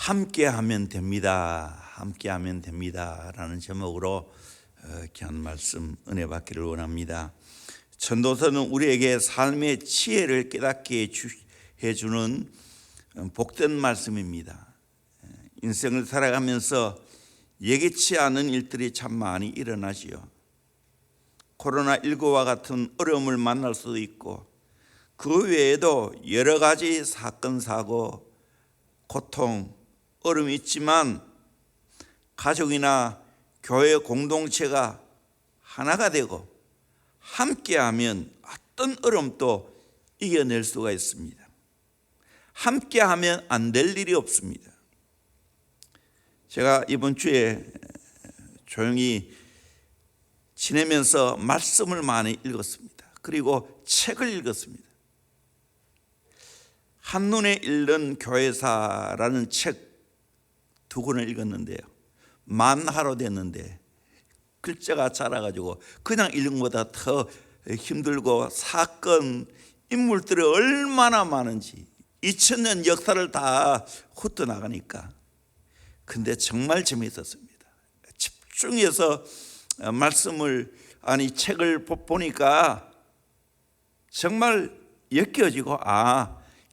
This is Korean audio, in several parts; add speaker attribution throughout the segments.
Speaker 1: 함께하면 됩니다. 함께하면 됩니다라는 제목으로 귀한 말씀 은혜 받기를 원합니다. 전도서는 우리에게 삶의 지혜를 깨닫게 해주는 복된 말씀입니다. 인생을 살아가면서 예기치 않은 일들이 참 많이 일어나지요. 코로나19와 같은 어려움을 만날 수도 있고, 그 외에도 여러 가지 사건, 사고, 고통, 어려움이 있지만 가족이나 교회 공동체가 하나가 되고 함께하면 어떤 어려움도 이겨낼 수가 있습니다. 함께하면 안 될 일이 없습니다. 제가 이번 주에 조용히 지내면서 말씀을 많이 읽었습니다. 그리고 책을 읽었습니다. 한눈에 읽는 교회사라는 책 2권을 읽었는데요, 만화로 됐는데 글자가 작아가지고 그냥 읽은 것보다 더 힘들고, 사건, 인물들이 얼마나 많은지 2000년 역사를 다 훑어나가니까. 근데 정말 재미있었습니다. 집중해서 말씀을, 책을 보니까 정말 엮여지고,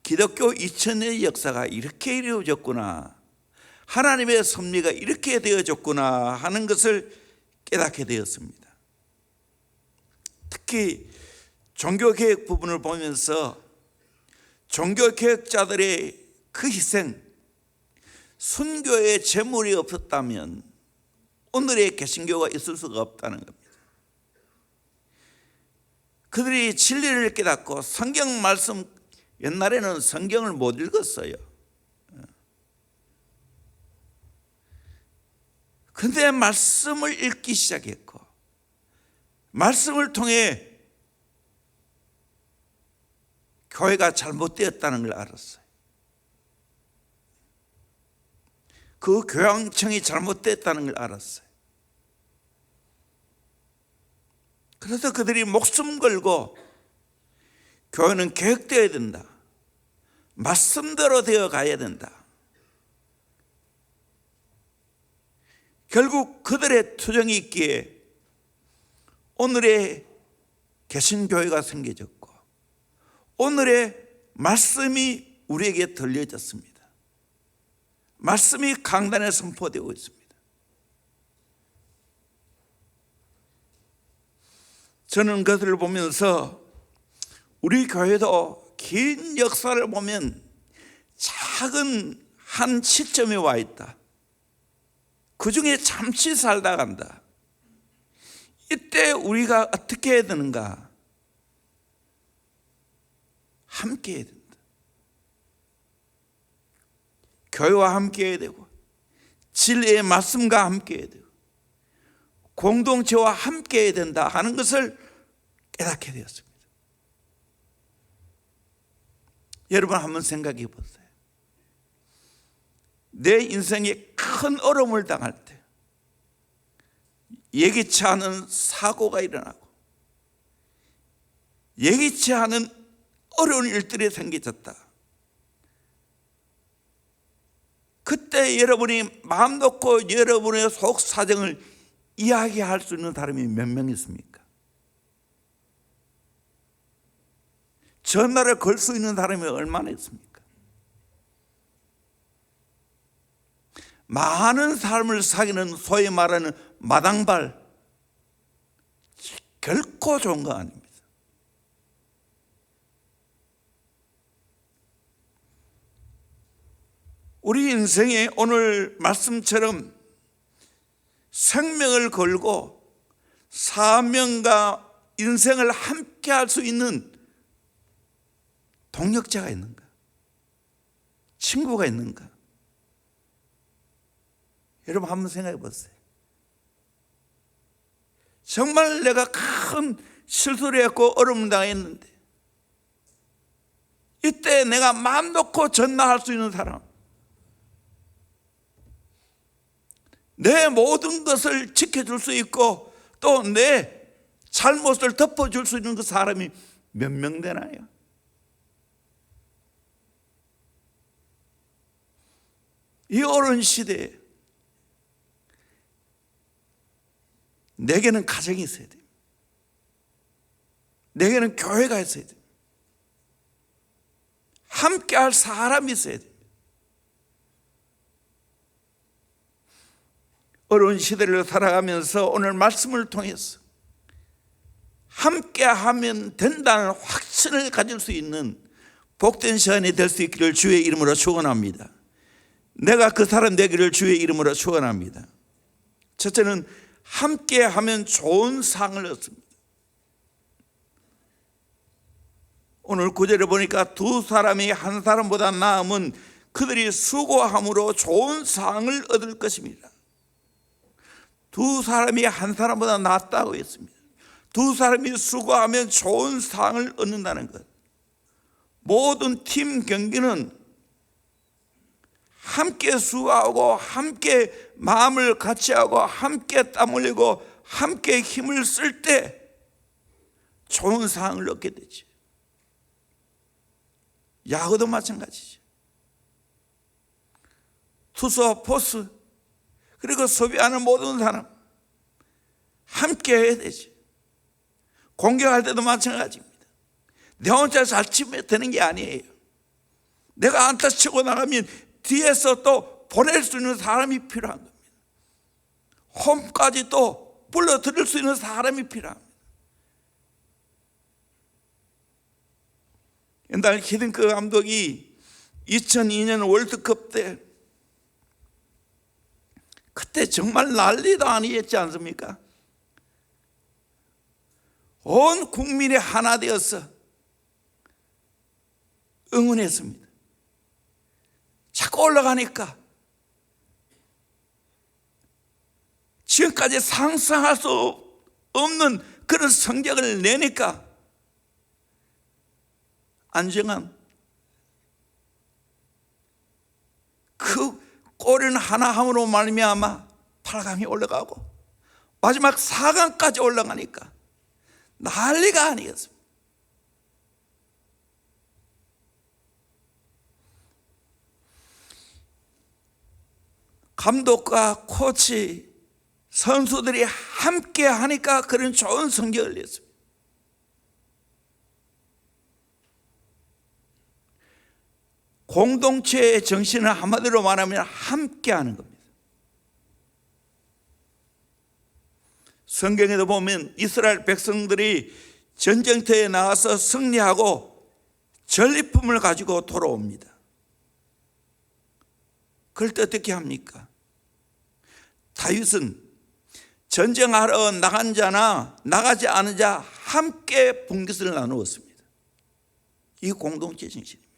Speaker 1: 기독교 2000년의 역사가 이렇게 이루어졌구나, 하나님의 섭리가 이렇게 되어졌구나 하는 것을 깨닫게 되었습니다. 특히 종교개혁 부분을 보면서 종교개혁자들의 그 희생, 순교의 제물이 없었다면 오늘의 개신교가 있을 수가 없다는 겁니다. 그들이 진리를 깨닫고 성경 말씀, 옛날에는 성경을 못 읽었어요. 근데 말씀을 읽기 시작했고, 말씀을 통해 교회가 잘못되었다는 걸 알았어요. 그 교황청이 잘못됐다는 걸 알았어요. 그래서 그들이 목숨 걸고 교회는 개혁되어야 된다, 말씀대로 되어 가야 된다. 결국 그들의 투정이 있기에 오늘의 개신교회가 생겨졌고, 오늘의 말씀이 우리에게 들려졌습니다. 말씀이 강단에 선포되고 있습니다. 저는 그들을 보면서 우리 교회도 긴 역사를 보면 작은 한 시점에 와 있다. 그 중에 잠시 살다 간다. 이때 우리가 어떻게 해야 되는가? 함께 해야 된다. 교회와 함께 해야 되고, 진리의 말씀과 함께 해야 되고, 공동체와 함께 해야 된다 하는 것을 깨닫게 되었습니다. 여러분 한번 생각해 보세요. 내 인생에 큰 어려움을 당할 때, 예기치 않은 사고가 일어나고 예기치 않은 어려운 일들이 생겨졌다. 그때 여러분이 마음 놓고 여러분의 속 사정을 이야기할 수 있는 사람이 몇 명 있습니까? 전화를 걸 수 있는 사람이 얼마나 있습니까? 많은 삶을 사귀는 소위 말하는 마당발, 결코 좋은 거 아닙니다. 우리 인생에 오늘 말씀처럼 생명을 걸고 사명과 인생을 함께 할 수 있는 동력자가 있는가? 친구가 있는가? 여러분 한번 생각해 보세요. 정말 내가 큰 실수를 했고 어려움을 당했는데, 이때 내가 마음 놓고 전화할 수 있는 사람, 내 모든 것을 지켜줄 수 있고 또 내 잘못을 덮어줄 수 있는 그 사람이 몇 명 되나요? 이 어려운 시대에 내게는 가정이 있어야 돼요. 내게는 교회가 있어야 돼요. 함께 할 사람이 있어야 돼요. 어려운 시대를 살아가면서 오늘 말씀을 통해서 함께 하면 된다는 확신을 가질 수 있는 복된 시간이 될 수 있기를 주의 이름으로 축원합니다. 내가 그 사람 되기를 주의 이름으로 축원합니다. 첫째는 함께 하면 좋은 상을 얻습니다. 오늘 구절에 보니까 두 사람이 한 사람보다 나으면 그들이 수고함으로 좋은 상을 얻을 것입니다. 두 사람이 한 사람보다 낫다고 했습니다. 두 사람이 수고하면 좋은 상을 얻는다는 것. 모든 팀 경기는 함께 수고하고 함께 마음을 같이 하고 함께 땀 흘리고 함께 힘을 쓸 때 좋은 상을 얻게 되죠. 야구도 마찬가지죠. 투수와 포수 그리고 소비하는 모든 사람 함께 해야 되죠. 공격할 때도 마찬가지입니다. 내 혼자 잘 치면 되는 게 아니에요. 내가 안타 치고 나가면 뒤에서 또 보낼 수 있는 사람이 필요한 겁니다. 홈까지 또 불러들일 수 있는 사람이 필요합니다. 옛날 히딩크 감독이 2002년 월드컵 때 그때 정말 난리도 아니었지 않습니까? 온 국민이 하나 되어서 응원했습니다. 자꾸 올라가니까 지금까지 상상할 수 없는 그런 성적을 내니까 안정환 그 골은 하나함으로 말미암아 8강에 올라가고 마지막 4강까지 올라가니까 난리가 아니었습니다. 감독과 코치, 선수들이 함께 하니까 그런 좋은 성적을 냈습니다. 공동체의 정신을 한마디로 말하면 함께 하는 겁니다. 성경에도 보면 이스라엘 백성들이 전쟁터에 나가서 승리하고 전리품을 가지고 돌아옵니다. 그럴 때 어떻게 합니까? 다윗은 전쟁하러 나간 자나 나가지 않은 자 함께 분깃을 나누었습니다. 이 공동체 정신입니다.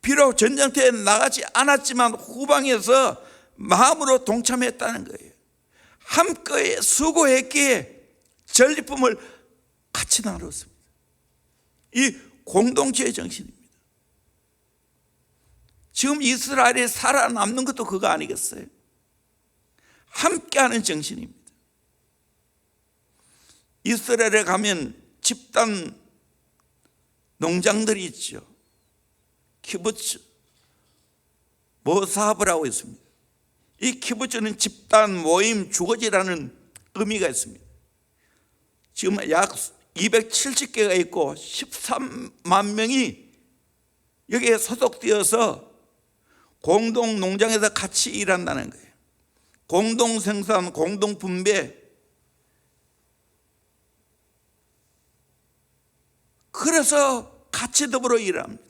Speaker 1: 비록 전쟁터에 나가지 않았지만 후방에서 마음으로 동참했다는 거예요. 함께 수고했기에 전리품을 같이 나눴습니다. 이 공동체의 정신입니다. 지금 이스라엘이 살아남는 것도 그거 아니겠어요? 함께하는 정신입니다. 이스라엘에 가면 집단 농장들이 있죠. 키부츠, 모사브라고 있습니다. 이 키부츠는 집단 모임 주거지라는 의미가 있습니다. 지금 약 270개가 있고 13만 명이 여기에 소속되어서 공동 농장에서 같이 일한다는 거예요. 공동 생산, 공동 분배. 그래서 같이 더불어 일합니다.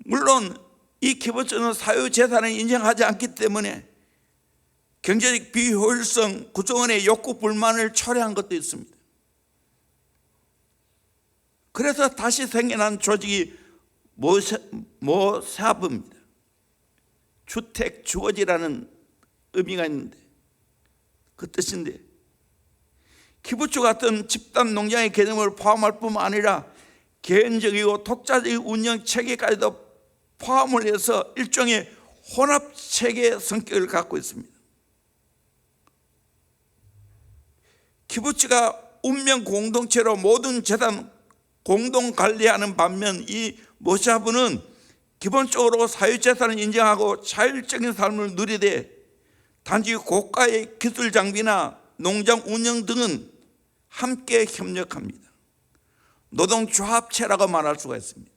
Speaker 1: 물론 이 키부츠는 사유재산을 인정하지 않기 때문에 경제적 비효율성, 구조원의 욕구 불만을 초래한 것도 있습니다. 그래서 다시 생겨난 조직이 모사브입니다. 주택 주거지라는 의미가 있는데 그 뜻인데, 키부츠 같은 집단 농장의 개념을 포함할 뿐만 아니라 개인적이고 독자적인 운영 체계까지도 포함을 해서 일종의 혼합체계 성격을 갖고 있습니다. 키부츠가 운명 공동체로 모든 재단 공동 관리하는 반면 이 모샤브는 기본적으로 사유재산을 인정하고 자율적인 삶을 누리되 단지 고가의 기술 장비나 농장 운영 등은 함께 협력합니다. 노동조합체라고 말할 수가 있습니다.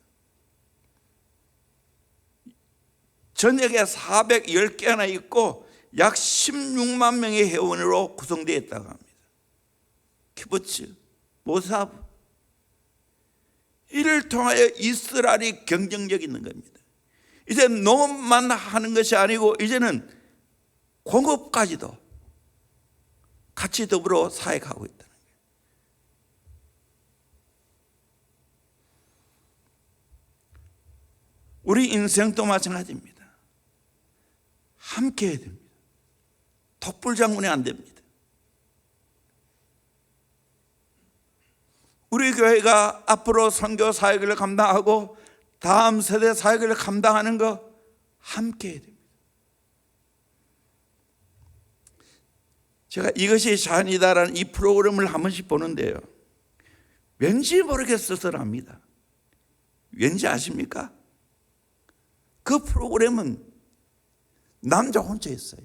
Speaker 1: 전역에 410개나 있고 약 16만 명의 회원으로 구성되어 있다고 합니다. 키부츠, 모사부, 이를 통하여 이스라엘이 경쟁력이 있는 겁니다. 이제 농업만 하는 것이 아니고 이제는 공업까지도 같이 더불어 사역하고 있다는 거예요. 우리 인생도 마찬가지입니다. 함께 해야 됩니다. 독불장군이 안 됩니다. 우리 교회가 앞으로 선교 사역을 감당하고 다음 세대 사역을 감당하는 거 함께 해야 됩니다. 제가 이것이 자연이다라는 이 프로그램을 한 번씩 보는데요, 왠지 모르게 쓸쓸합니다. 왠지 아십니까? 그 프로그램은 남자 혼자 있어요.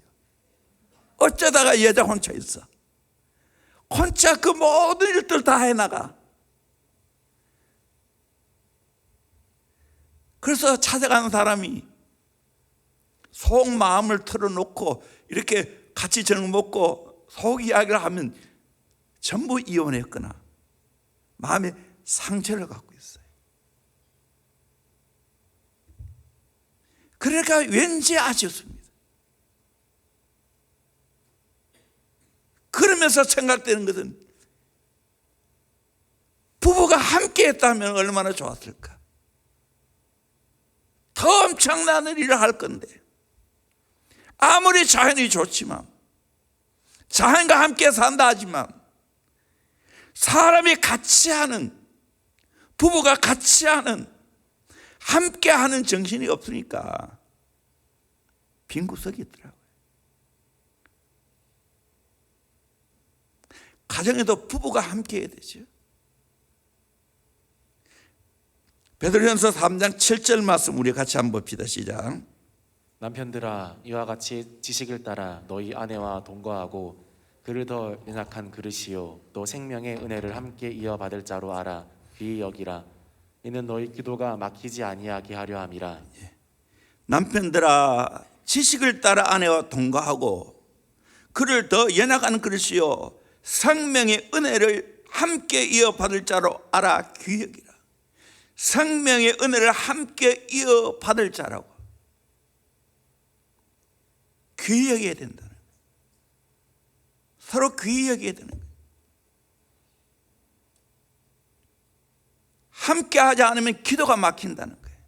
Speaker 1: 어쩌다가 여자 혼자 있어. 혼자 그 모든 일들 다 해나가. 그래서 찾아가는 사람이 속 마음을 털어놓고 이렇게 같이 저녁 먹고 속 이야기를 하면 전부 이혼했거나 마음에 상처를 갖고 있어요. 그러니까 왠지 아쉽습니다. 그러면서 생각되는 것은 부부가 함께 했다면 얼마나 좋았을까. 더 엄청난 일을 할 건데, 아무리 자연이 좋지만, 자연과 함께 산다 하지만 사람이 같이 하는, 부부가 같이 하는, 함께 하는 정신이 없으니까 빈 구석이 있더라고요. 가정에도 부부가 함께 해야 되죠. 베드로전서 3장 7절 말씀 우리 같이 한번 봅시다. 시작.
Speaker 2: 남편들아, 이와 같이 지식을 따라 너희 아내와 동거하고 그를 더 연약한 그릇이요 또 생명의 은혜를 함께 이어받을 자로 알아 귀히 여기라. 이는 너희 기도가 막히지 아니하게 하려 함이라.
Speaker 1: 남편들아, 지식을 따라 아내와 동거하고 그를 더 연약한 그릇이요 생명의 은혜를 함께 이어받을 자로 알아 귀히 여기라. 생명의 은혜를 함께 이어받을 자라고 귀히 여겨야 된다는 거예요. 서로 귀히 여겨야 되는 거예요. 함께 하지 않으면 기도가 막힌다는 거예요.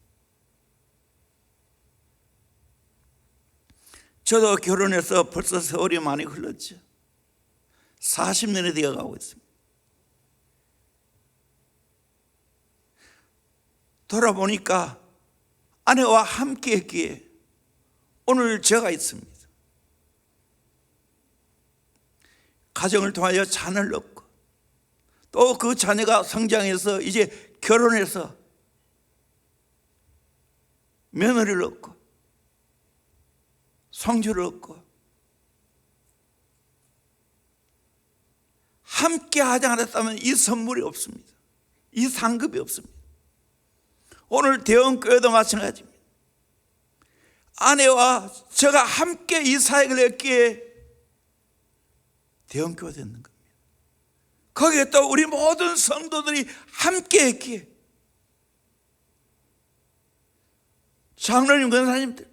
Speaker 1: 저도 결혼해서 벌써 세월이 많이 흘렀죠. 40년이 되어가고 있습니다. 돌아보니까 아내와 함께 했기에 오늘 제가 있습니다. 가정을 통하여 자녀를 낳고 또 그 자녀가 성장해서 이제 결혼해서 며느리를 얻고 성주를 얻고 함께 하지 않았다면 이 선물이 없습니다. 이 상급이 없습니다. 오늘 대원교회도 마찬가지입니다. 아내와 제가 함께 이 사역을 했기에 대원교회가 되는 겁니다. 거기에 또 우리 모든 성도들이 함께 했기에 장로님, 권사님들,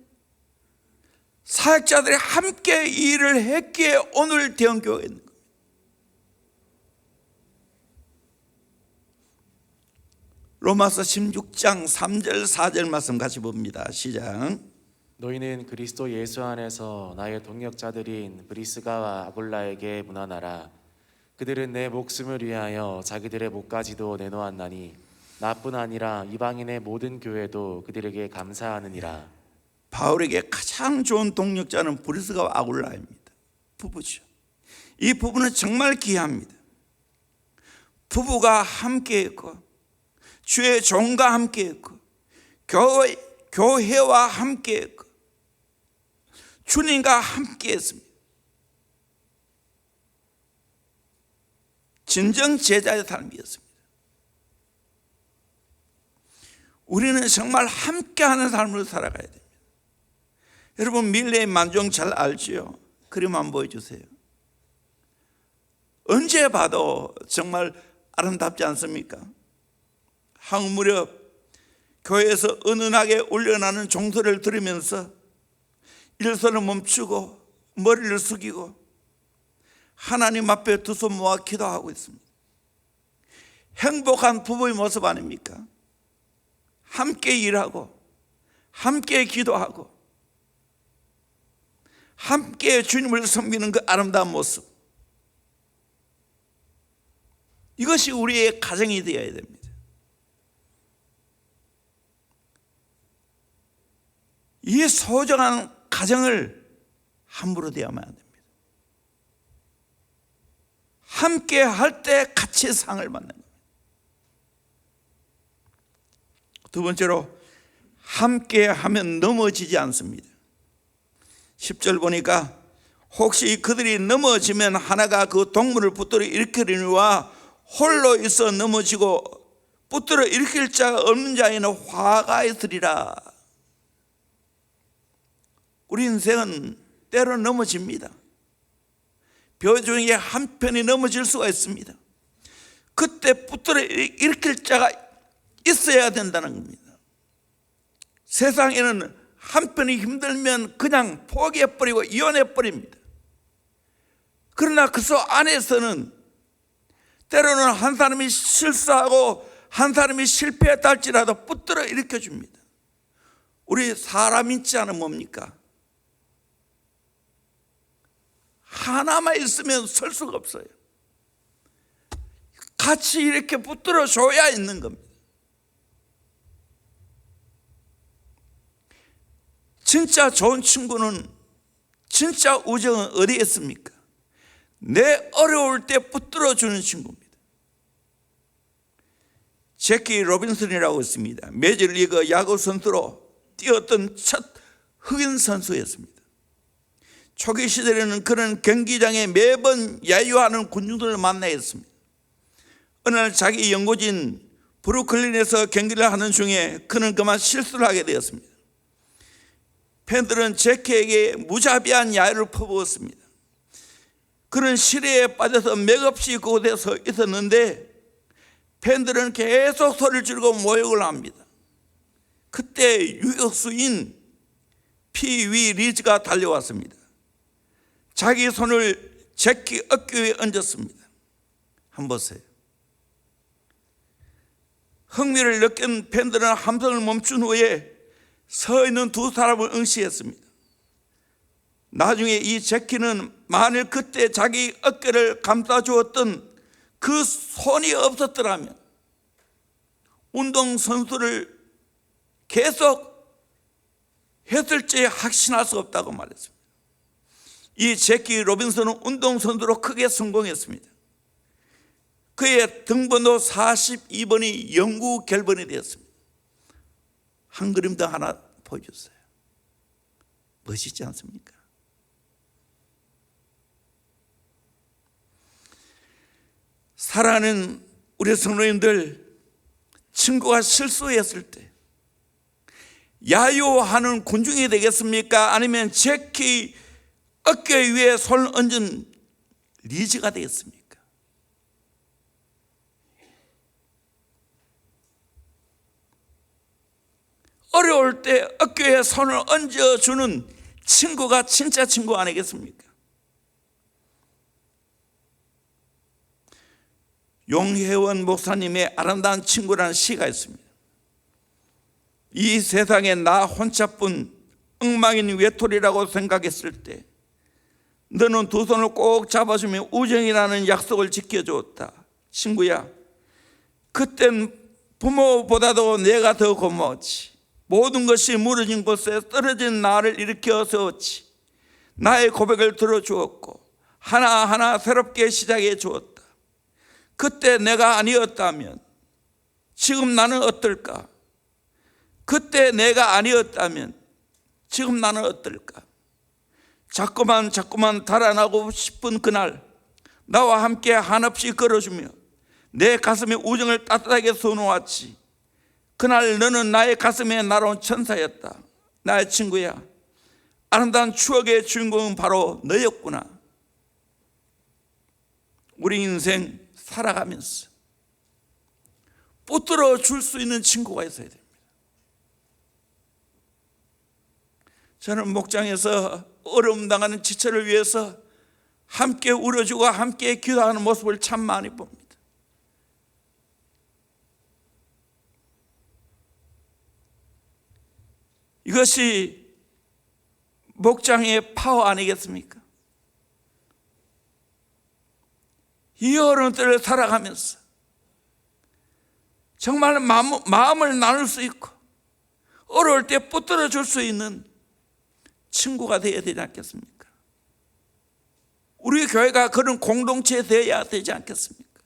Speaker 1: 사역자들이 함께 일을 했기에 오늘 대원교회가 있는 겁니다. 로마서 16장 3절 4절 말씀 같이 봅니다. 시작.
Speaker 2: 너희는 그리스도 예수 안에서 나의 동역자들인 브리스가와 아굴라에게 문안하라. 그들은 내 목숨을 위하여 자기들의 목까지도 내놓았나니 나뿐 아니라 이방인의 모든 교회도 그들에게 감사하느니라.
Speaker 1: 바울에게 가장 좋은 동역자는 브리스가와 아굴라입니다. 부부죠. 이 부부는 정말 귀합니다. 부부가 함께 했고 주의 종과 함께 했고 교회 교회와 함께 했고 주님과 함께 했습니다. 진정 제자의 삶이었습니다. 우리는 정말 함께하는 삶을 살아가야 됩니다. 여러분 밀레의 만종 잘 알지요? 그림 한번 보여주세요. 언제 봐도 정말 아름답지 않습니까? 한국 무렵 교회에서 은은하게 울려나는 종소리를 들으면서 일선을 멈추고 머리를 숙이고 하나님 앞에 두 손 모아 기도하고 있습니다. 행복한 부부의 모습 아닙니까? 함께 일하고 함께 기도하고 함께 주님을 섬기는 그 아름다운 모습, 이것이 우리의 가정이 되어야 됩니다. 이 소중한 가정을 함부로 대하면 안 됩니다. 함께 할 때 같이 상을 받는 겁니다. 두 번째로 함께 하면 넘어지지 않습니다. 10절 보니까 혹시 그들이 넘어지면 하나가 그 동물을 붙들어 일으키려니와 홀로 있어 넘어지고 붙들어 일으킬 자가 없는 자에는 화가 있으리라. 우리 인생은 때로 넘어집니다. 벼 중에 한 편이 넘어질 수가 있습니다. 그때 붙들어 일으킬 자가 있어야 된다는 겁니다. 세상에는 한편이 힘들면 그냥 포기해버리고 이혼해버립니다. 그러나 그 안에서는 때로는 한 사람이 실수하고 한 사람이 실패했다 할지라도 붙들어 일으켜줍니다. 우리 사람 있지 않으면 뭡니까? 하나만 있으면 설 수가 없어요. 같이 이렇게 붙들어 줘야 있는 겁니다. 진짜 좋은 친구는, 진짜 우정은 어디에 있습니까? 내 어려울 때 붙들어주는 친구입니다. 제키 로빈슨이라고 있습니다. 메이저리그 야구 선수로 뛰었던 첫 흑인 선수였습니다. 초기 시절에는 그는 경기장에 매번 야유하는 군중들을 만나야 했습니다. 어느 날 자기 연고지인 브루클린에서 경기를 하는 중에 그는 그만 실수를 하게 되었습니다. 팬들은 제키에게 무자비한 야유를 퍼부었습니다. 그는 시리에 빠져서 맥없이 그곳에 서 있었는데 팬들은 계속 소리를 지르고 모욕을 합니다. 그때 유격수인 피위 리즈가 달려왔습니다. 자기 손을 제키 어깨 위에 얹었습니다. 한번 보세요. 흥미를 느낀 팬들은 함성을 멈춘 후에 서 있는 두 사람을 응시했습니다. 나중에 이 제키는 만일 그때 자기 어깨를 감싸주었던 그 손이 없었더라면 운동선수를 계속 했을지 확신할 수 없다고 말했습니다. 이 제키 로빈슨은 운동선수로 크게 성공했습니다. 그의 등번호 42번이 영구 결번이 되었습니다. 한 그림 더 하나 보여주세요. 멋있지 않습니까? 사랑하는 우리 성도님들, 친구가 실수했을 때 야유하는 군중이 되겠습니까? 아니면 제키 어깨 위에 손을 얹은 리즈가 되겠습니까? 어려울 때 어깨에 손을 얹어주는 친구가 진짜 친구 아니겠습니까? 용혜원 목사님의 아름다운 친구라는 시가 있습니다. 이 세상에 나 혼자뿐 엉망인 외톨이라고 생각했을 때 너는 두 손을 꼭 잡아주며 우정이라는 약속을 지켜주었다. 친구야, 그땐 부모보다도 내가 더 고마웠지. 모든 것이 무너진 곳에 떨어진 나를 일으켜 세웠지. 나의 고백을 들어주었고 하나하나 새롭게 시작해 주었다. 그때 내가 아니었다면 지금 나는 어떨까? 그때 내가 아니었다면 지금 나는 어떨까? 자꾸만 달아나고 싶은 그날, 나와 함께 한없이 걸어주며 내 가슴에 우정을 따뜻하게 쏘놓았지. 그날 너는 나의 가슴에 날아온 천사였다. 나의 친구야, 아름다운 추억의 주인공은 바로 너였구나. 우리 인생 살아가면서 붙들어 줄 수 있는 친구가 있어야 됩니다. 저는 목장에서 어려움 당하는 지체를 위해서 함께 울어주고 함께 기도하는 모습을 참 많이 봅니다. 이것이 목장의 파워 아니겠습니까? 이 어려움들을 살아가면서 정말 마음을 나눌 수 있고 어려울 때 붙들어 줄 수 있는 친구가 되어야 되지 않겠습니까? 우리 교회가 그런 공동체 되어야 되지 않겠습니까?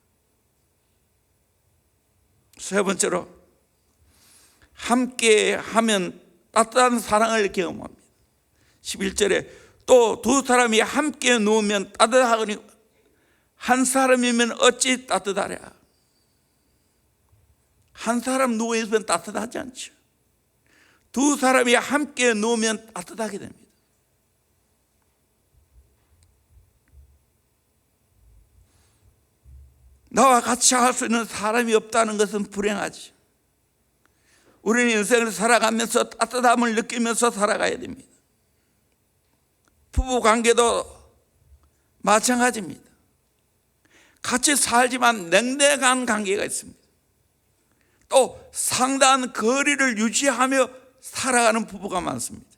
Speaker 1: 세 번째로, 함께 하면 따뜻한 사랑을 경험합니다. 11절에 또 두 사람이 함께 누우면 따뜻하거니 한 사람이면 어찌 따뜻하랴. 한 사람 누워 있으면 따뜻하지 않죠. 두 사람이 함께 누우면 따뜻하게 됩니다. 나와 같이 할 수 있는 사람이 없다는 것은 불행하지. 우리는 인생을 살아가면서 따뜻함을 느끼면서 살아가야 됩니다. 부부 관계도 마찬가지입니다. 같이 살지만 냉랭한 관계가 있습니다. 또 상당한 거리를 유지하며 살아가는 부부가 많습니다.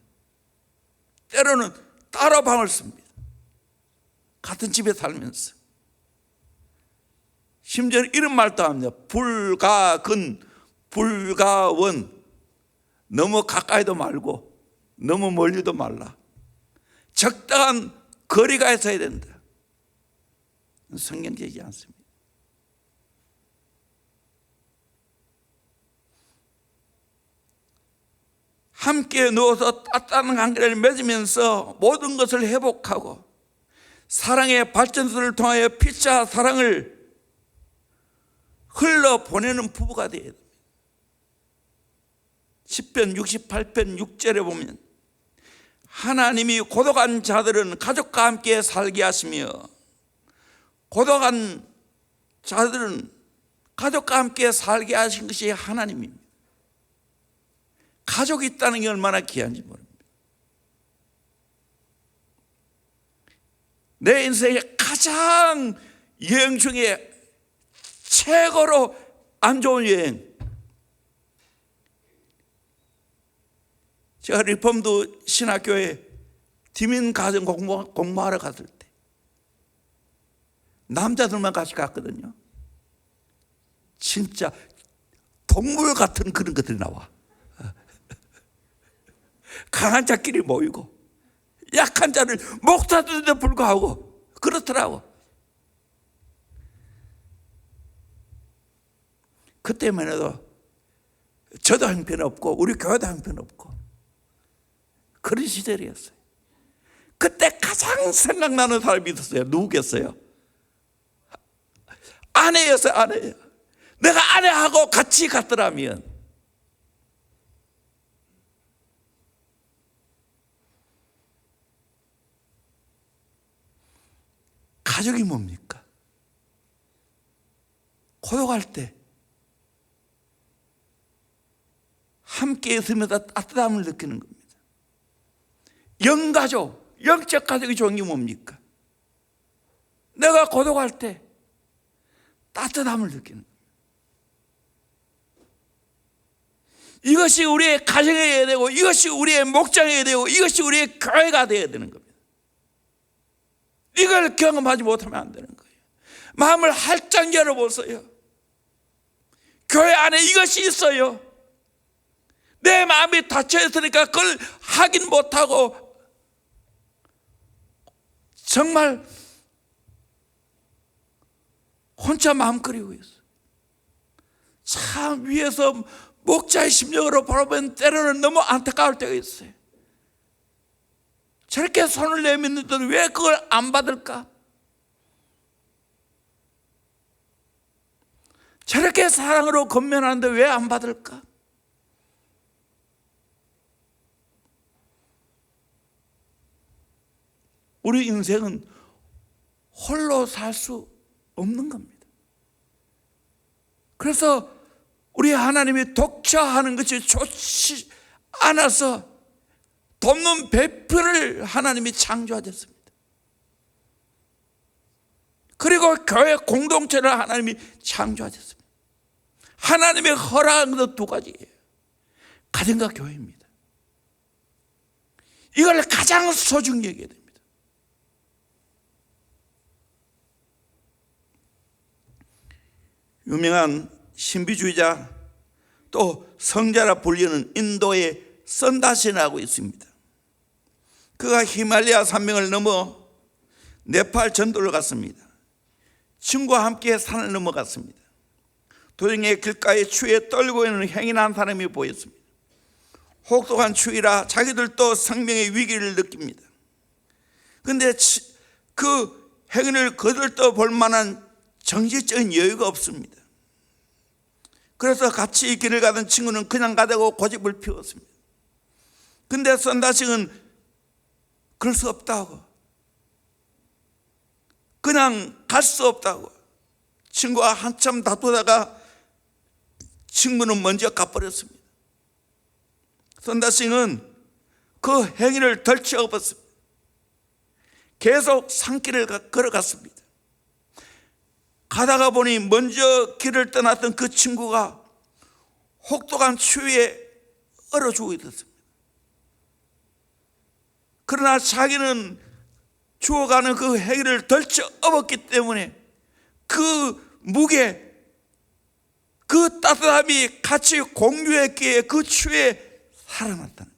Speaker 1: 때로는 따로 방을 씁니다. 같은 집에 살면서. 심지어는 이런 말도 합니다. 불가근, 불가원. 너무 가까이도 말고 너무 멀리도 말라. 적당한 거리가 있어야 된다. 성경적이지 않습니다. 함께 누워서 따뜻한 관계를 맺으면서 모든 것을 회복하고 사랑의 발전소를 통하여 피차 사랑을 흘러보내는 부부가 되어야 됩니다. 10편 68편 6절에 보면 하나님이 고독한 자들은 가족과 함께 살게 하시며, 고독한 자들은 가족과 함께 살게 하신 것이 하나님입니다. 가족이 있다는 게 얼마나 귀한지 모릅니다. 내 인생의 가장 여행 중에 최고로 안 좋은 여행, 제가 리폼드 신학교에 디민 가정 공부하러 갔을 때 남자들만 같이 갔거든요. 진짜 동물 같은 그런 것들이 나와. 강한 자끼리 모이고 약한 자를 목사들도 불구하고 그렇더라고. 그때만 해도 저도 형편없고 우리 교회도 형편없고 그런 시절이었어요. 그때 가장 생각나는 사람이 있었어요. 누구겠어요? 아내였어요. 아내예요. 내가 아내하고 같이 갔더라면 가족이 뭡니까? 고독할 때 함께 있으면서 따뜻함을 느끼는 겁니다. 영가족, 영적 가족이 좋은 게 뭡니까? 내가 고독할 때 따뜻함을 느끼는 겁니다. 이것이 우리의 가정이어야 되고, 이것이 우리의 목장이어야 되고, 이것이 우리의 교회가 되어야 되는 겁니다. 이걸 경험하지 못하면 안 되는 거예요. 마음을 활짝 열어보세요. 교회 안에 이것이 있어요. 내 마음이 닫혀 있으니까 그걸 하긴 못하고 정말 혼자 마음 끓이고 있어. 참 위에서 목자의 심정으로 바라보면 때로는 너무 안타까울 때가 있어요. 저렇게 손을 내밀는데도 왜 그걸 안 받을까? 저렇게 사랑으로 건면하는데 왜 안 받을까? 우리 인생은 홀로 살 수 없는 겁니다. 그래서 우리 하나님이 독처하는 것이 좋지 않아서 돕는 배필을 하나님이 창조하셨습니다. 그리고 교회 공동체를 하나님이 창조하셨습니다. 하나님의 허락한 것도 두 가지예요. 가정과 교회입니다. 이걸 가장 소중히 여겨야 됩니다. 유명한 신비주의자 또 성자라 불리는 인도의 선다시나고 있습니다. 그가 히말라야 산맥을 넘어 네팔 전도를 갔습니다. 친구와 함께 산을 넘어갔습니다. 도중에 길가에 추위에 떨고 있는 행인 한 사람이 보였습니다. 혹독한 추위라 자기들도 생명의 위기를 느낍니다. 그런데 그 행인을 거들떠 볼 만한 정신적인 여유가 없습니다. 그래서 같이 길을 가던 친구는 그냥 가자고 고집을 피웠습니다. 근데 선다식은 그럴 수 없다고, 그냥 갈 수 없다고 친구와 한참 다투다가 친구는 먼저 가버렸습니다. 선다식은 그 행위를 덜치어봤습니다. 계속 산길을 걸어갔습니다. 가다가 보니 먼저 길을 떠났던 그 친구가 혹독한 추위에 얼어 죽어 있었습니다. 그러나 자기는 죽어가는 그 행위를 덜쳐 업었기 때문에 그 무게, 그 따뜻함이 같이 공유했기에 그 추위에 살아났다는 거예요.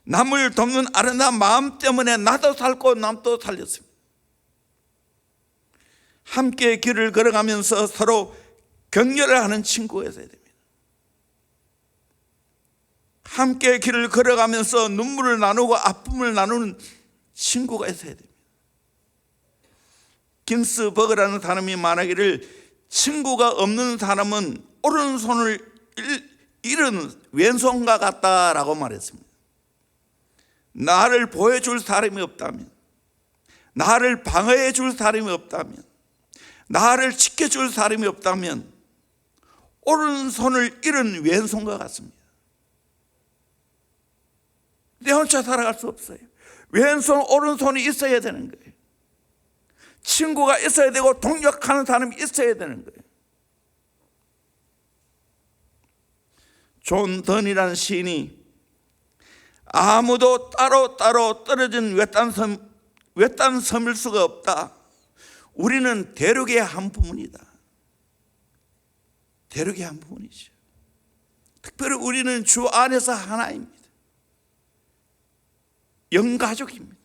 Speaker 1: 남을 돕는 아름다운 마음 때문에 나도 살고 남도 살렸습니다. 함께 길을 걸어가면서 서로 격려를 하는 친구가 있어야 됩니다. 함께 길을 걸어가면서 눈물을 나누고 아픔을 나누는 친구가 있어야 됩니다. 긴스버그라는 사람이 말하기를 친구가 없는 사람은 오른손을 잃은 왼손과 같다라고 말했습니다. 나를 보여줄 사람이 없다면, 나를 방어해 줄 사람이 없다면, 나를 지켜줄 사람이 없다면 오른손을 잃은 왼손과 같습니다. 내 혼자 살아갈 수 없어요. 왼손 오른손이 있어야 되는 거예요. 친구가 있어야 되고 동력하는 사람이 있어야 되는 거예요. 존 던이라는 시인이 아무도 따로 떨어진 외딴 섬일 수가 없다. 우리는 대륙의 한 부분이다. 대륙의 한 부분이죠. 특별히 우리는 주 안에서 하나입니다. 영가족입니다.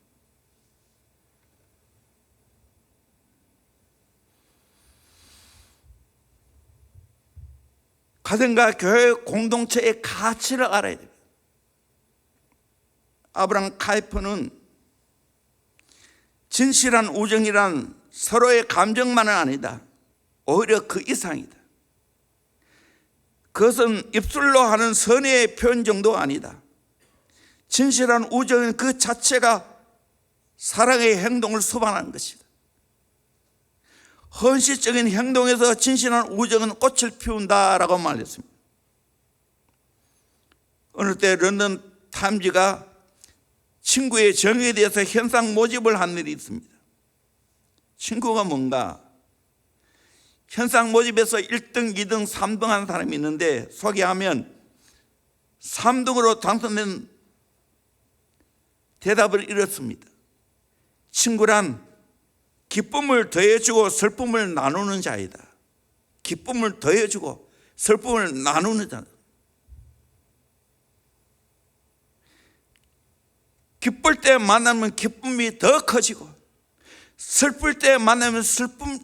Speaker 1: 가정과 교회 공동체의 가치를 알아야 됩니다. 아브라함 카이퍼는 진실한 우정이란 서로의 감정만은 아니다. 오히려 그 이상이다. 그것은 입술로 하는 선의의 표현 정도 아니다. 진실한 우정은 그 자체가 사랑의 행동을 수반하는 것이다. 헌신적인 행동에서 진실한 우정은 꽃을 피운다라고 말했습니다. 어느 때 런던 타임즈가 친구의 정에 대해서 현상 모집을 한 일이 있습니다. 친구가 뭔가? 현상 모집에서 1등, 2등, 3등 한 사람이 있는데 소개하면 3등으로 당선된 대답을 이렇습니다. 친구란 기쁨을 더해주고 슬픔을 나누는 자이다. 기쁨을 더해주고 슬픔을 나누는 자. 기쁠 때 만나면 기쁨이 더 커지고 슬플 때 만나면 슬픔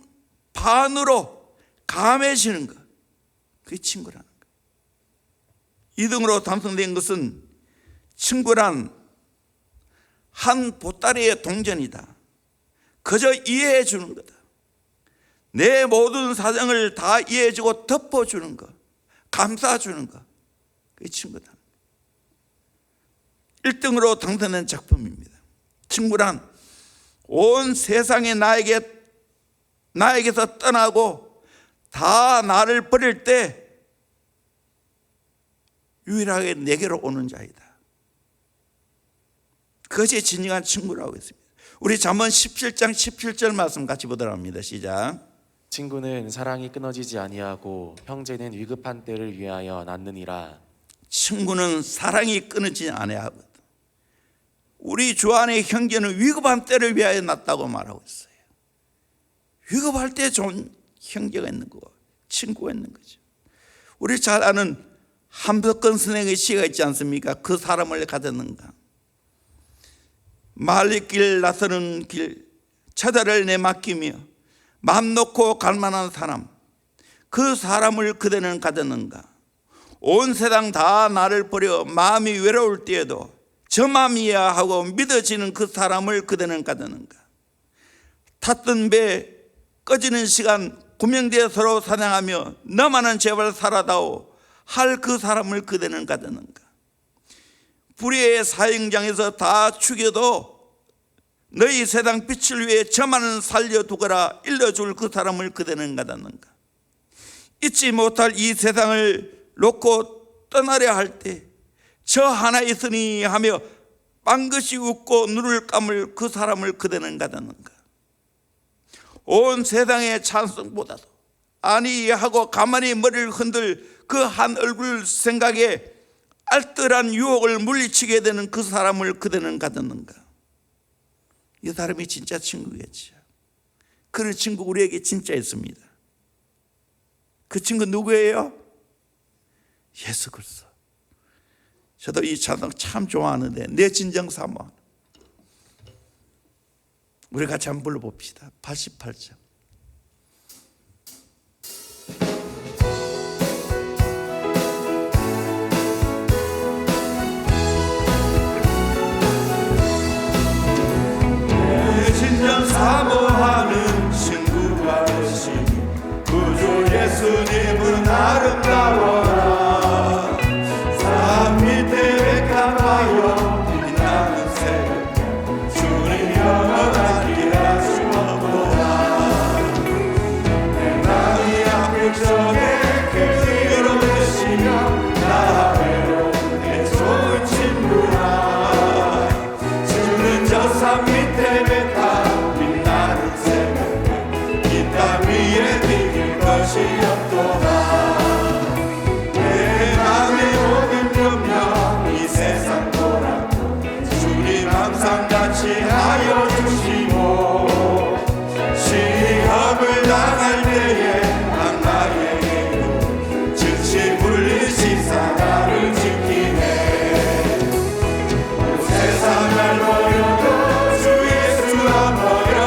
Speaker 1: 반으로 감해지는 것, 그게 친구라는 거예요. 2등으로 당선된 것은 친구란 한 보따리의 동전이다. 그저 이해해 주는 거다. 내 모든 사정을 다 이해해 주고 덮어주는 것, 감싸주는 것, 그게 친구다. 1등으로 당선된 작품입니다. 친구란 온 세상이 나에게서 떠나고 다 나를 버릴 때 유일하게 내게로 오는 자이다. 그것이 진정한 친구라고 했습니다. 우리 잠언 17장 17절 말씀 같이 보도록 합니다. 시작.
Speaker 2: 친구는 사랑이 끊어지지 아니하고 형제는 위급한 때를 위하여 낳느니라.
Speaker 1: 친구는 사랑이 끊어지지 아니하거든. 우리 주 안의 형제는 위급한 때를 위하여 낳았다고 말하고 있어요. 위급할 때 좋은 형제가 있는 거고 친구가 있는 거죠. 우리 잘 아는 함석근 선생의 시가 있지 않습니까? 그 사람을 가졌는가. 말리길 나서는 길 처자를 내맡기며 맘 놓고 갈 만한 사람, 그 사람을 그대는 가졌는가. 온 세상 다 나를 버려 마음이 외로울 때에도 저 마음이야 하고 믿어지는 그 사람을 그대는 가졌는가. 탔던 배 꺼지는 시간 구명대에 서로 사냥하며 너만은 제발 살아다오 할 그 사람을 그대는 가졌는가. 불의의 사형장에서 다 죽여도 너희 세상 빛을 위해 저만은 살려두거라 일러줄 그 사람을 그대는 가졌는가. 잊지 못할 이 세상을 놓고 떠나려 할 때 저 하나 있으니 하며 빵긋이 웃고 눈을 감을 그 사람을 그대는 가졌는가. 온 세상의 찬성보다도 아니 하고 가만히 머리를 흔들 그 한 얼굴 생각에 알뜰한 유혹을 물리치게 되는 그 사람을 그대는 가졌는가. 이 사람이 진짜 친구겠죠. 그런 친구 우리에게 진짜 있습니다. 그 친구 누구예요? 예수 그리스도. 저도 이 찬송 참 좋아하는데 내 진정 사모. 우리 같이 한번 불러봅시다. 88장. 내 진정 사모하는 친구가 되신 구주 예수님은 아름다워라. 산 밑에 백합하여 빛나는 새벽 주님 영원한 길 알 수 없도다. 내 마음이 아플 적에 그리로 되시며 나 외로울 때 좋은 친구라. 주는 저 산 밑에 백합 빛나는 새벽 이 땅 위에 비길 것이 없도다. 항상같이 하여 주시고 시험을 당할 때에 나의 즉시 물리시사 나를 지키네. 세상을 버려도 주 예수 안 버려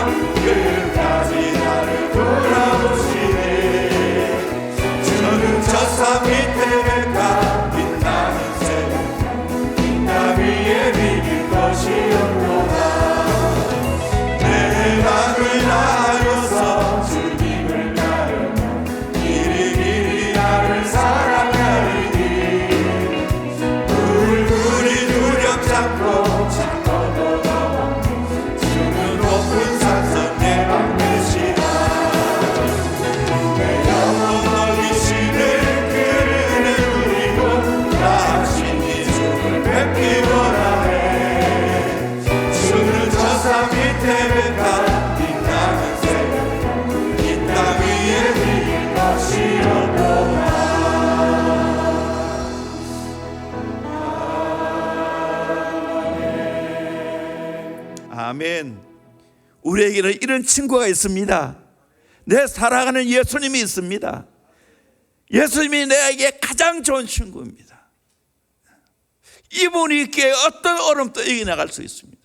Speaker 1: 끝까지 나를 돌아보시네. 저는 저 산 밑에 백합 빛나는 새벽 이 땅 위에 비길 것이 없도다. 내 맘을 다하여서 주님을 따르며 길이 나를 사랑하리니 불굴이 두렵지 않고 창고도 넘어 주는 높은 산성 내 방패시다. 내 영혼 어기시는 그를 은혜 누리고 다신 이 주를 뵙기 원하네. 주는 저 산 밑에 백합 빛나는 새벽 이 땅 위에 비길 것이 없도다. 아멘. 우리에게는 이런 친구가 있습니다. 내 사랑하는 예수님이 있습니다. 예수님이 내게 가장 좋은 친구입니다. 이분이 있기에 어떤 어려움도 이겨나갈 수 있습니다.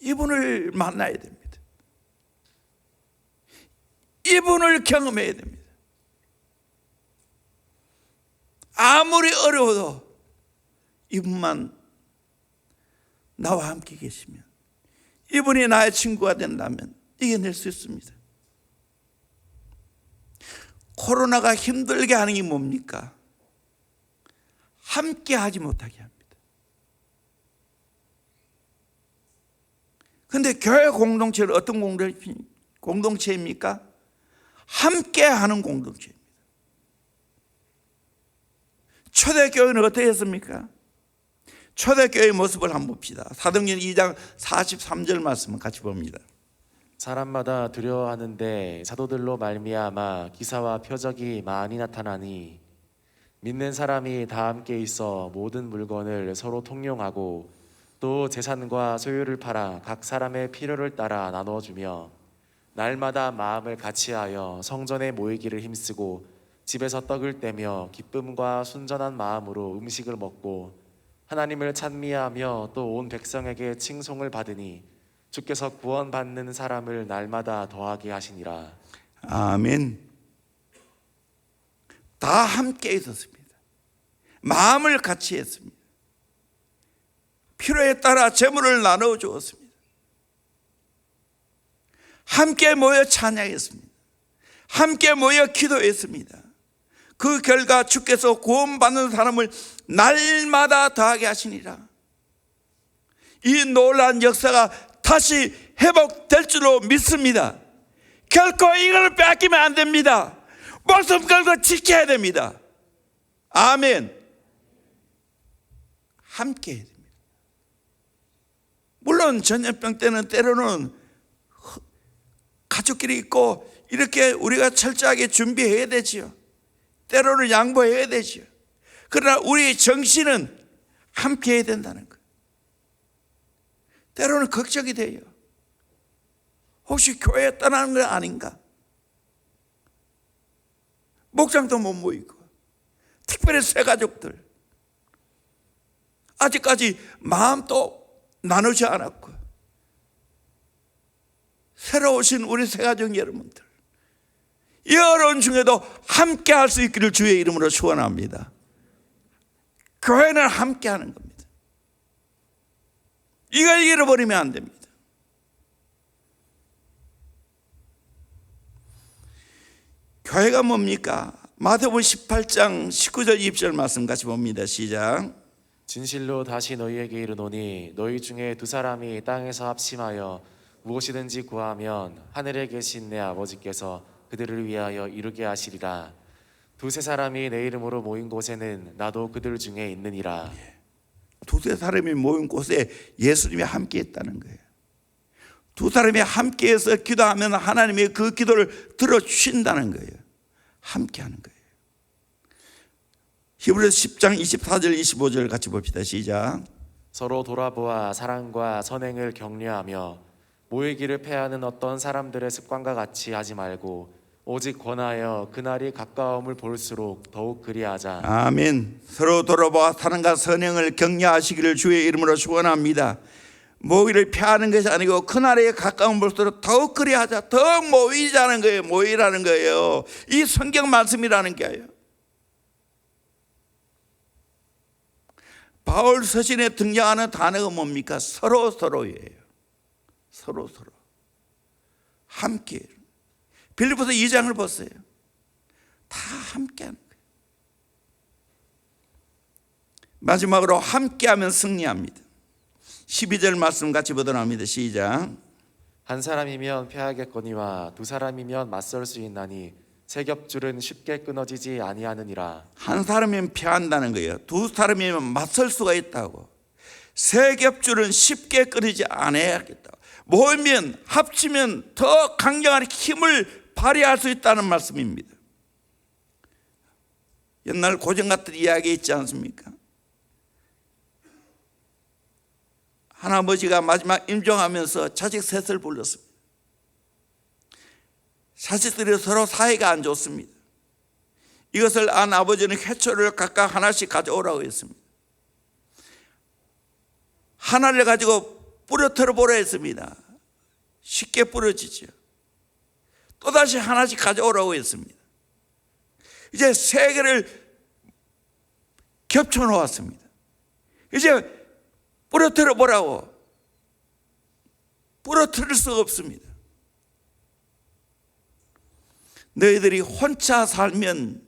Speaker 1: 이분을 만나야 됩니다. 이분을 경험해야 됩니다. 아무리 어려워도 이분만 나와 함께 계시면, 이분이 나의 친구가 된다면 이겨낼 수 있습니다. 코로나가 힘들게 하는 게 뭡니까? 함께 하지 못하게 합니다. 그런데 교회 공동체는 어떤 공동체입니까? 함께 하는 공동체입니다. 초대교회는 어떻게 했습니까? 초대교회의 모습을 한번 봅시다. 사도행전 2장 43절 말씀을 같이 봅니다.
Speaker 2: 사람마다 두려워하는데 사도들로 말미암아 기사와 표적이 많이 나타나니 믿는 사람이 다 함께 있어 모든 물건을 서로 통용하고 또 재산과 소유를 팔아 각 사람의 필요를 따라 나눠주며 날마다 마음을 같이하여 성전에 모이기를 힘쓰고 집에서 떡을 떼며 기쁨과 순전한 마음으로 음식을 먹고 하나님을 찬미하며 또 온 백성에게 칭송을 받으니 주께서 구원받는 사람을 날마다 더하게 하시니라.
Speaker 1: 아멘. 다 함께 있었습니다. 마음을 같이 했습니다. 필요에 따라 재물을 나누어 주었습니다. 함께 모여 찬양했습니다. 함께 모여 기도했습니다. 그 결과 주께서 구원받는 사람을 날마다 더하게 하시니라. 이 놀라운 역사가 다시 회복될 줄로 믿습니다. 결코 이걸 빼앗기면 안 됩니다. 목숨 걸고 지켜야 됩니다. 아멘. 함께 해야 됩니다. 물론 전염병 때는 때로는 가족끼리 있고 이렇게 우리가 철저하게 준비해야 되지요. 때로는 양보해야 되지요. 그러나 우리 정신은 함께 해야 된다는 거예요. 때로는 걱정이 돼요. 혹시 교회에 떠나는 거 아닌가? 목장도 못 모이고, 특별히 새가족들 아직까지 마음도 나누지 않았고, 새로 오신 우리 새가족 여러분들, 이 어려운 중에도 함께 할 수 있기를 주의 이름으로 축원합니다. 교회는 함께 하는 겁니다. 이걸 잃어버리면 안 됩니다. 교회가 뭡니까? 마태복음 18장 19절 20절 말씀 같이 봅니다. 시작.
Speaker 2: 진실로 다시 너희에게 이르노니 너희 중에 두 사람이 땅에서 합심하여 무엇이든지 구하면 하늘에 계신 내 아버지께서 그들을 위하여 이루게 하시리라. 두세 사람이 내 이름으로 모인 곳에는 나도 그들 중에 있느니라.
Speaker 1: 두세 사람이 모인 곳에 예수님이 함께 있다는 거예요. 두 사람이 함께해서 기도하면 하나님이 그 기도를 들어주신다는 거예요. 함께하는 거예요. 히브리서 10장 24절 25절 같이 봅시다. 시작.
Speaker 2: 서로 돌아보아 사랑과 선행을 격려하며 모이기를 패하는 어떤 사람들의 습관과 같이 하지 말고 오직 권하여 그날이 가까움을 볼수록 더욱 그리하자.
Speaker 1: 아멘. 서로 돌아보아 사랑과 선행을 격려하시기를 주의 이름으로 축원합니다. 모이를 피하는 것이 아니고 그날에 가까운 볼수록 더욱 그리하자. 더욱 모이자는 거예요. 모이라는 거예요. 이 성경 말씀이라는 게요. 바울 서신에 등장하는 단어가 뭡니까? 서로예요. 서로 함께. 빌립보서 2장을 보세요. 다 함께하는 거예요. 마지막으로 함께하면 승리합니다. 12절 말씀 같이 보도록 합니다. 시작.
Speaker 2: 한 사람이면 패하겠거니와 두 사람이면 맞설 수 있나니 세 겹줄은 쉽게 끊어지지 아니하느니라.
Speaker 1: 한 사람이면 피한다는 거예요. 두 사람이면 맞설 수가 있다고. 세 겹줄은 쉽게 끊이지 않아야겠다. 모이면 합치면 더 강력한 힘을 발휘할 수 있다는 말씀입니다. 옛날 고전 같은 이야기 있지 않습니까? 할아버지가 마지막 임종하면서 자식 셋을 불렀습니다. 자식들이 서로 사이가 안 좋습니다. 이것을 안 아버지는 회초를 각각 하나씩 가져오라고 했습니다. 하나를 가지고 부러뜨려 보라 했습니다. 쉽게 부러지죠. 또다시 하나씩 가져오라고 했습니다. 이제 세 개를 겹쳐 놓았습니다. 이제 부러뜨려 보라고. 부러뜨릴 수가 없습니다. 너희들이 혼자 살면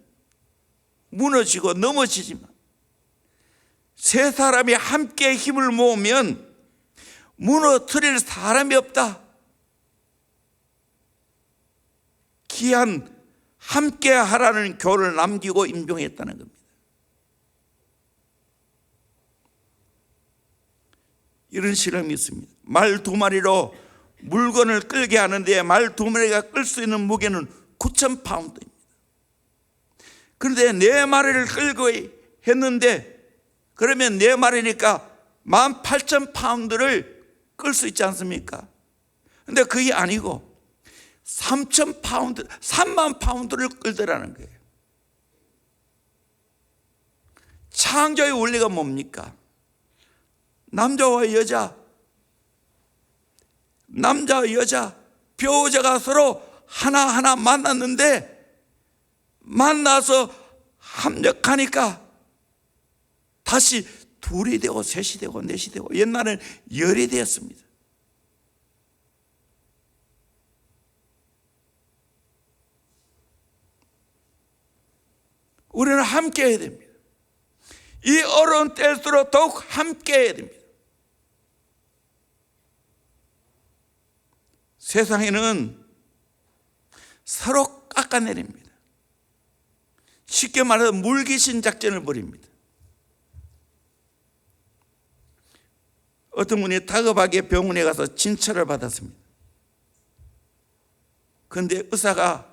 Speaker 1: 무너지고 넘어지지만 세 사람이 함께 힘을 모으면 무너뜨릴 사람이 없다. 귀한 함께 하라는 교훈을 남기고 임종했다는 겁니다. 이런 실험이 있습니다. 말 2마리로 물건을 끌게 하는데 말 2마리가 끌 수 있는 무게는 9,000파운드입니다. 그런데 4마리를 끌고 했는데 그러면 4마리니까 18,000파운드를 끌 수 있지 않습니까? 그런데 그게 아니고 3,000파운드, 3만 파운드를 끌더라는 거예요. 창조의 원리가 뭡니까? 남자와 여자, 배우자가 서로 하나하나 만났는데 만나서 합력하니까 다시 2이 되고 3이 되고 4이 되고 옛날에는 10이 되었습니다. 우리는 함께 해야 됩니다. 이 어려운 때일수록 더욱 함께 해야 됩니다. 세상에는 서로 깎아내립니다. 쉽게 말해서 물귀신 작전을 벌입니다. 어떤 분이 다급하게 병원에 가서 진찰을 받았습니다. 그런데 의사가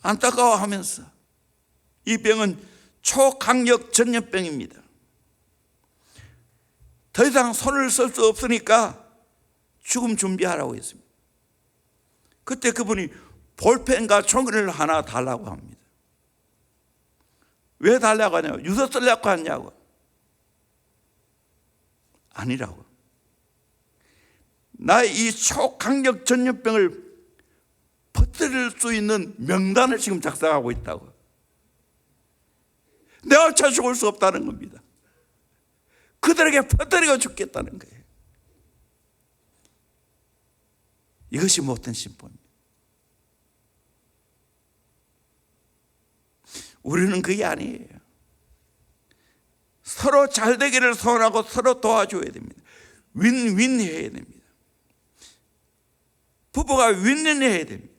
Speaker 1: 안타까워하면서 이 병은 초강력 전염병입니다. 더 이상 손을 쓸 수 없으니까 죽음 준비하라고 했습니다. 그때 그분이 볼펜과 종이를 하나 달라고 합니다. 왜 달라고 하냐고? 유서 쓰려고 하냐고? 아니라고. 나의 이 초강력 전염병을 퍼뜨릴 수 있는 명단을 지금 작성하고 있다고. 내가 차 죽을 수 없다는 겁니다. 그들에게 퍼뜨리고 죽겠다는 거예요. 이것이 못된 신분입니다. 우리는 그게 아니에요. 서로 잘 되기를 소원하고 서로 도와줘야 됩니다. 윈윈 해야 됩니다. 부부가 윈윈 해야 됩니다.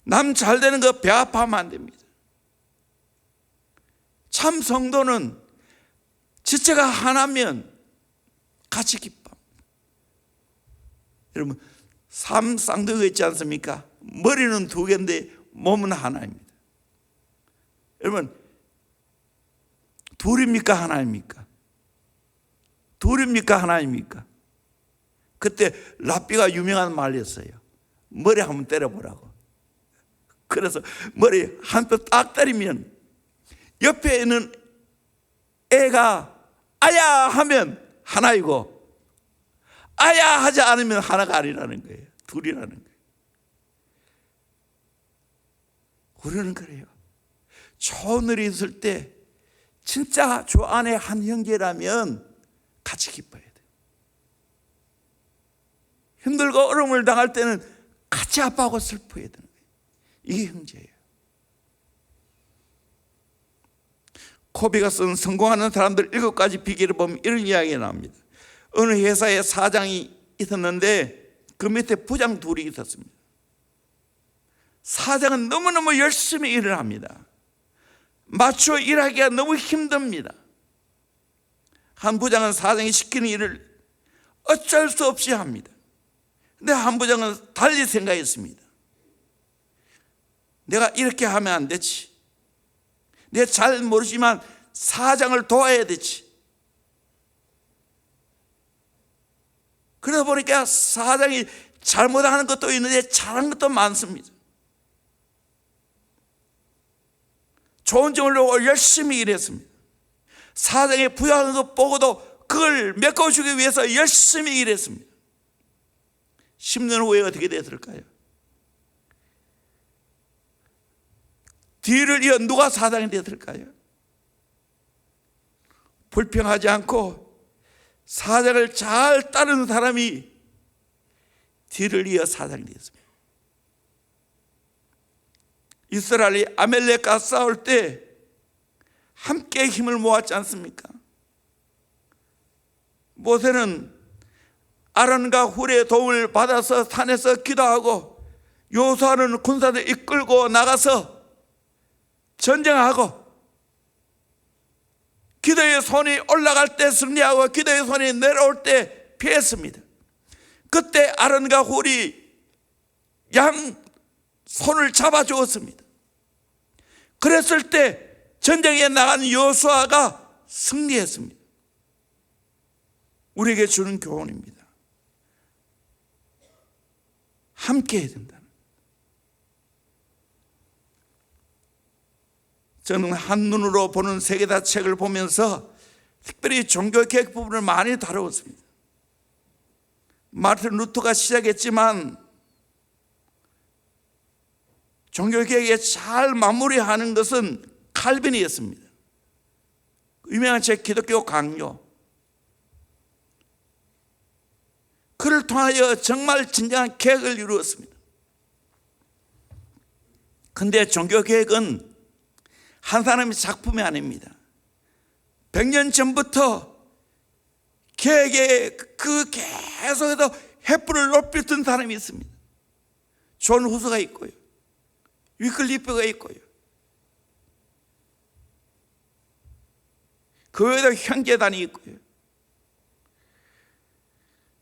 Speaker 1: 남 잘 되는 거 배아파하면 안 됩니다. 참 성도는 지체가 하나면 같이 기뻐. 여러분, 쌍둥이가 있지 않습니까? 머리는 2개인데 몸은 하나입니다. 여러분, 둘입니까? 하나입니까? 둘입니까? 하나입니까? 그때 랍비가 유명한 말이었어요. 머리 한번 때려보라고. 그래서 머리 한 표 딱 때리면 옆에 있는 애가 아야 하면 하나이고 아야 하지 않으면 하나가 아니라는 거예요. 둘이라는 거예요. 우리는 그래요. 좋은 일이 있을 때 진짜 주 안에 한 형제라면 같이 기뻐야 돼요. 힘들고 어려움을 당할 때는 같이 아파하고 슬퍼해야 되는 거예요. 이게 형제예요. 코비가 쓴 성공하는 사람들 7가지 비결을 보면 이런 이야기가 나옵니다. 어느 회사에 사장이 있었는데 그 밑에 부장 2이 있었습니다. 사장은 너무너무 열심히 일을 합니다. 맞춰 일하기가 너무 힘듭니다. 한 부장은 사장이 시키는 일을 어쩔 수 없이 합니다. 근데 한 부장은 달리 생각했습니다. 내가 이렇게 하면 안 되지. 내가 잘 모르지만 사장을 도와야 되지. 그러다 보니까 사장이 잘못하는 것도 있는데 잘하는 것도 많습니다. 좋은 점을 열심히 일했습니다. 사장이 부여하는 것 보고도 그걸 메꿔주기 위해서 열심히 일했습니다. 10년 후에 어떻게 됐을까요? 뒤를 이어 누가 사장이 됐을까요? 불평하지 않고 사장을 잘 따르는 사람이 뒤를 이어 사장이 되었습니다. 이스라엘이 아멜렉과 싸울 때 함께 힘을 모았지 않습니까? 모세는 아론과 훌의 도움을 받아서 산에서 기도하고 여호수아는 군사들 이끌고 나가서 전쟁하고, 기도의 손이 올라갈 때 승리하고 기도의 손이 내려올 때 피했습니다. 그때 아론과 훌이 양 손을 잡아주었습니다. 그랬을 때 전쟁에 나간 여호수아가 승리했습니다. 우리에게 주는 교훈입니다. 함께 해야 된다. 저는 한눈으로 보는 세계사 책을 보면서 특별히 종교개혁 부분을 많이 다루었습니다. 마르틴 루터가 시작했지만 종교개혁에 잘 마무리하는 것은 칼빈이었습니다. 유명한 책 기독교 강요. 그를 통하여 정말 진정한 개혁을 이루었습니다. 그런데 종교개혁은 한 사람의 작품이 아닙니다. 100년 전부터 개혁에 계속해서 횃불을 높였던 사람이 있습니다. 존 후스가 있고요, 위클리프가 있고요, 그 외에도 형제단이 있고요.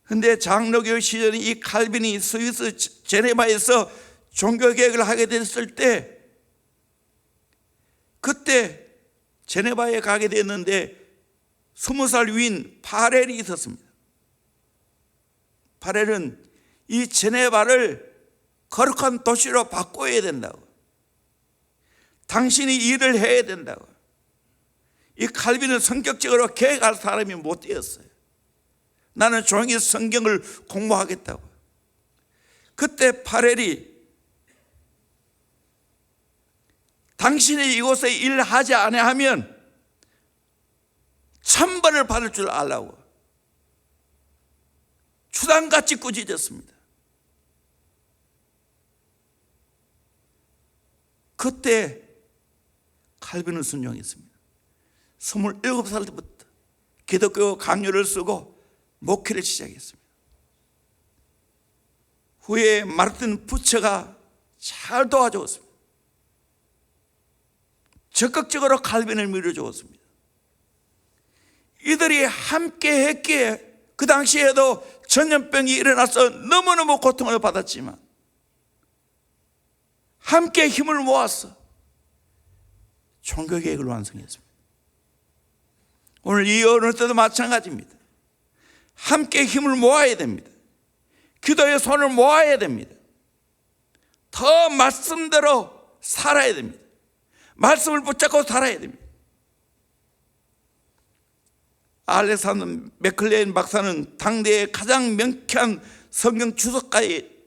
Speaker 1: 그런데 장로교 시절에 이 칼빈이 스위스 제네바에서 종교개혁을 하게 됐을 때, 그때 제네바에 가게 됐는데 20살 위인 파렐이 있었습니다. 파렐은 이 제네바를 거룩한 도시로 바꿔야 된다고, 당신이 일을 해야 된다고. 이 칼빈은 성격적으로 개혁할 사람이 못 되었어요. 나는 조용히 성경을 공부하겠다고. 그때 파렐이 당신이 이곳에 일하지 아니하면 천벌을 받을 줄 알라고 추당같이 꾸짖었습니다. 그때 칼빈은 순종했습니다. 27살 때부터 기독교 강요를 쓰고 목회를 시작했습니다. 후에 마르틴 부처가 잘 도와주었습니다. 적극적으로 칼빈을 밀어주었습니다. 이들이 함께 했기에 그 당시에도 전염병이 일어나서 너무너무 고통을 받았지만 함께 힘을 모아서 종교개혁을 완성했습니다. 오늘 이 어느 때도 마찬가지입니다. 함께 힘을 모아야 됩니다. 기도의 손을 모아야 됩니다. 더 말씀대로 살아야 됩니다. 말씀을 붙잡고 살아야 됩니다. 알렉산더 맥클레인 박사는 당대의 가장 명쾌한 성경 주석가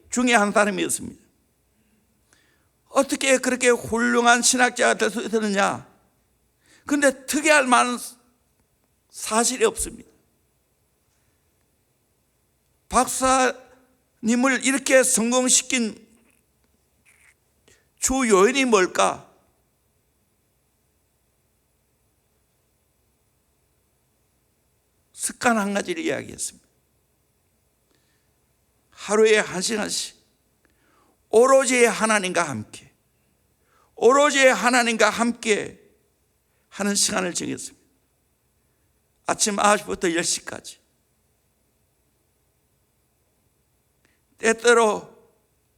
Speaker 1: 중에 한 사람이었습니다. 어떻게 그렇게 훌륭한 신학자가 될 수 있었느냐? 그런데 특이할 만한 사실이 없습니다. 박사님을 이렇게 성공시킨 주 요인이 뭘까? 습관 한 가지를 이야기했습니다. 하루에 1시간씩 오로지 하나님과 함께, 오로지 하나님과 함께 하는 시간을 정했습니다. 아침 9시부터 10시까지. 때때로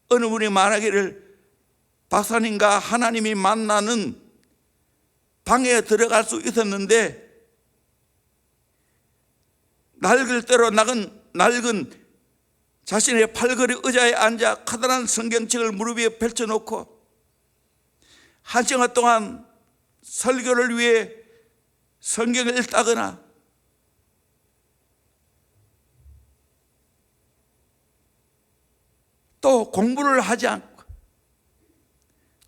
Speaker 1: 어느 분이 말하기를 박사님과 하나님이 만나는 방에 들어갈 수 있었는데 낡을 대로 낡은 자신의 팔걸이 의자에 앉아 커다란 성경책을 무릎 위에 펼쳐놓고 1시간 동안 설교를 위해 성경을 읽다거나 또 공부를 하지 않고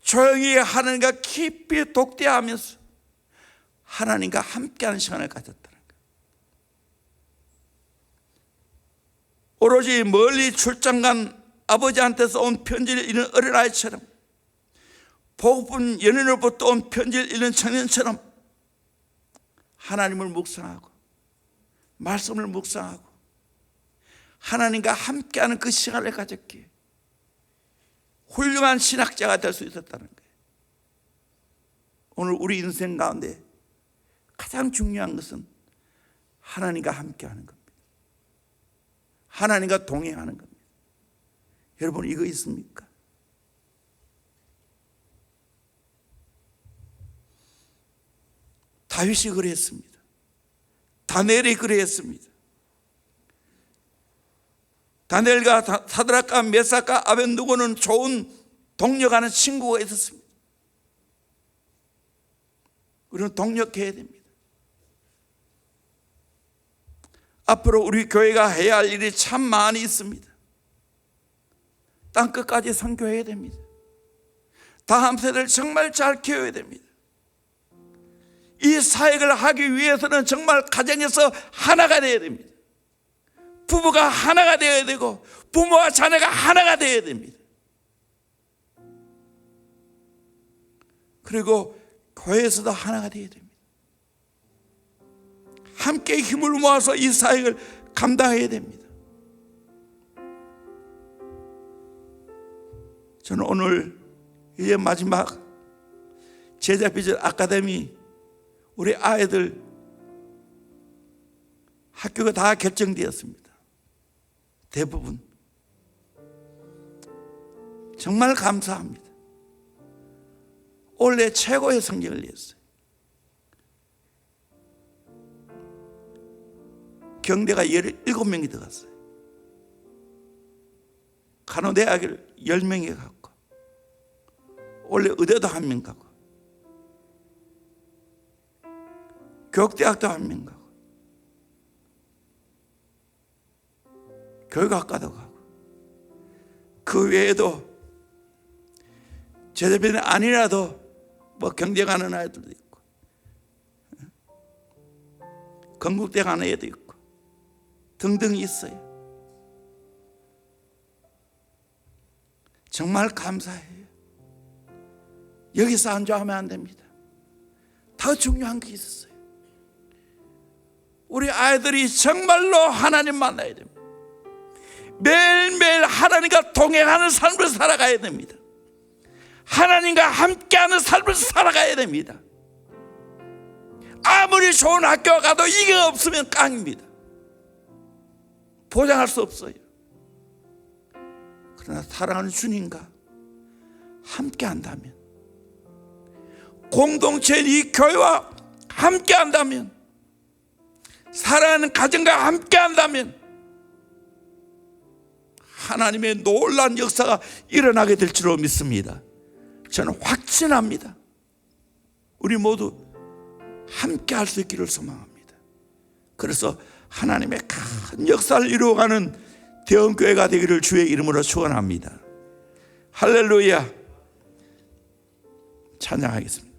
Speaker 1: 조용히 하나님과 깊이 독대하면서 하나님과 함께하는 시간을 가졌다는 거예요. 오로지 멀리 출장 간 아버지한테서 온 편지를 읽는 어린아이처럼, 보고픈 연인으로부터 온 편지를 읽는 청년처럼 하나님을 묵상하고 말씀을 묵상하고 하나님과 함께하는 그 시간을 가졌기에 훌륭한 신학자가 될 수 있었다는 거예요. 오늘 우리 인생 가운데 가장 중요한 것은 하나님과 함께하는 겁니다. 하나님과 동행하는 겁니다. 여러분, 이거 있습니까? 다윗이 그랬습니다. 다니엘이 그랬습니다. 다니엘과 사드락과 메삭과 아벤누고는 좋은 동력하는 친구가 있었습니다. 우리는 동력해야 됩니다. 앞으로 우리 교회가 해야 할 일이 참 많이 있습니다. 땅끝까지 선교해야 됩니다. 다음 세대를 정말 잘 키워야 됩니다. 이 사역을 하기 위해서는 정말 가정에서 하나가 되어야 됩니다. 부부가 하나가 되어야 되고 부모와 자녀가 하나가 되어야 됩니다. 그리고 교회에서도 하나가 되어야 됩니다. 함께 힘을 모아서 이 사역을 감당해야 됩니다. 저는 오늘 이제 마지막 제자비전 아카데미 우리 아이들 학교가 다 결정되었습니다. 대부분. 정말 감사합니다. 올해 최고의 성적을 냈어요. 경대가 17명이 들어갔어요. 간호대학을 10명이 갔고, 원래 의대도 1명 가고, 교육대학도 1명 가고, 교육학과도 가고, 그 외에도 제자비는 아니라도 뭐 경대 가는 아이들도 있고, 건국대 가는 애도 있고 등등 있어요. 정말 감사해요. 여기서 안주하면 안 됩니다. 더 중요한 게 있었어요. 우리 아이들이 정말로 하나님 만나야 됩니다. 매일매일 하나님과 동행하는 삶을 살아가야 됩니다. 하나님과 함께하는 삶을 살아가야 됩니다. 아무리 좋은 학교 가도 이게 없으면 깡입니다. 보장할 수 없어요. 그러나 사랑하는 주님과 함께 한다면, 공동체인 이 교회와 함께 한다면, 사랑하는 가정과 함께 한다면 하나님의 놀라운 역사가 일어나게 될 줄로 믿습니다. 저는 확신합니다. 우리 모두 함께 할 수 있기를 소망합니다. 그래서 하나님의 큰 역사를 이루어가는 대형교회가 되기를 주의 이름으로 축원합니다. 할렐루야. 찬양하겠습니다.